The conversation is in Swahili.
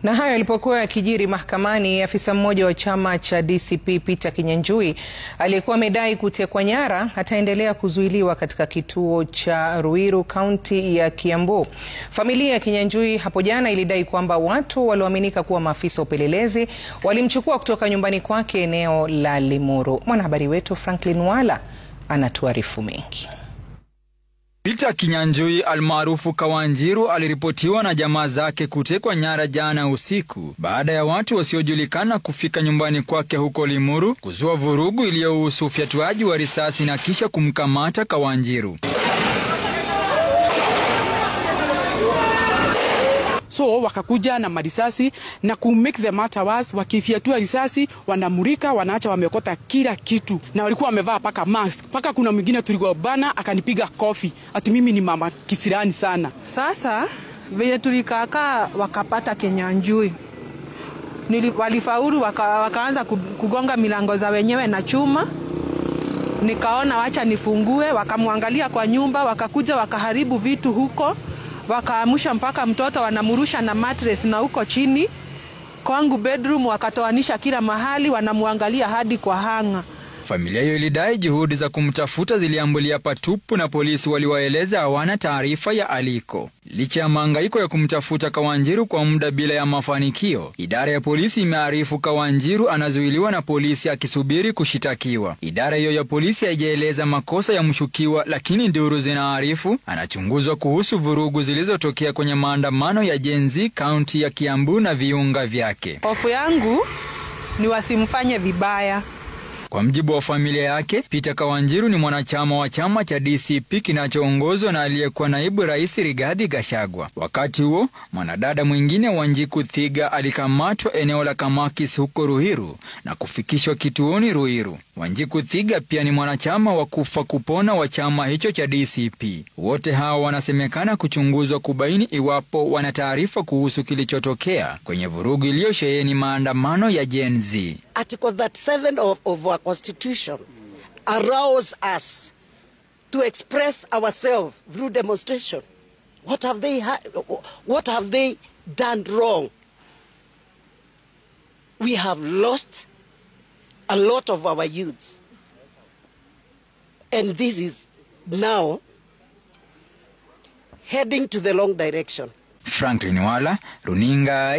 Na hayo yalipokuwa yakijiri mahakamani, afisa mmoja wa chama cha DCP Peter Kinyanjui aliyekuwa amedai kutekwa nyara ataendelea kuzuiliwa katika kituo cha Ruiru, kaunti ya Kiambu. Familia ya Kinyanjui hapo jana ilidai kwamba watu walioaminika kuwa maafisa upelelezi walimchukua kutoka nyumbani kwake eneo la Limuru. Mwanahabari wetu Franklin Wala anatuarifu mengi. Peter Kinyanjui almaarufu Kawanjiru aliripotiwa na jamaa zake kutekwa nyara jana usiku baada ya watu wasiojulikana kufika nyumbani kwake huko Limuru, kuzua vurugu iliyohusu ufyatuaji wa risasi na kisha kumkamata Kawanjiru. So wakakuja na marisasi na make the matter worse, wakifyatua risasi wanamurika, wanaacha wamekota kila kitu, na walikuwa wamevaa paka mask. Paka kuna mwingine tuligobana akanipiga kofi ati mimi ni mama kisirani sana. Sasa vile tulikaka wakapata Kinyanjui, walifaulu wakaanza kugonga milango za wenyewe na chuma. Nikaona wacha nifungue, wakamwangalia kwa nyumba, wakakuja wakaharibu vitu huko. Wakaamusha mpaka mtoto wanamurusha na mattress na huko chini kwangu bedroom, wakatoanisha kila mahali, wanamuangalia hadi kwa hanga. Familia hiyo ilidai juhudi za kumtafuta ziliambulia patupu na polisi waliwaeleza hawana taarifa ya aliko. Licha ya mahangaiko ya kumtafuta Kawanjiru kwa muda bila ya mafanikio, idara ya polisi imearifu Kawanjiru anazuiliwa na polisi akisubiri kushitakiwa. Idara hiyo ya polisi haijaeleza makosa ya mshukiwa, lakini duru zinaarifu anachunguzwa kuhusu vurugu zilizotokea kwenye maandamano ya Gen Z kaunti ya Kiambu na viunga vyake. Hofu yangu ni wasimfanye vibaya. Kwa mjibu wa familia yake, Peter Kawanjiru ni mwanachama wa chama cha DCP kinachoongozwa na aliyekuwa naibu rais Rigathi Gachagua. Wakati huo, mwanadada mwingine Wanjiku Thiga alikamatwa eneo la Kamakis huko Ruiru na kufikishwa kituoni Ruiru. Wanjiku Thiga pia ni mwanachama wa kufa kupona wa chama hicho cha DCP. Wote hawa wanasemekana kuchunguzwa kubaini iwapo wana taarifa kuhusu kilichotokea kwenye vurugu iliyosheheni maandamano ya Gen Z. Article 37 of our Constitution allows us to express ourselves through demonstration. What have they done wrong? We have lost a lot of our youths, and this is now heading to the wrong direction. Franklin Wala, Runinga.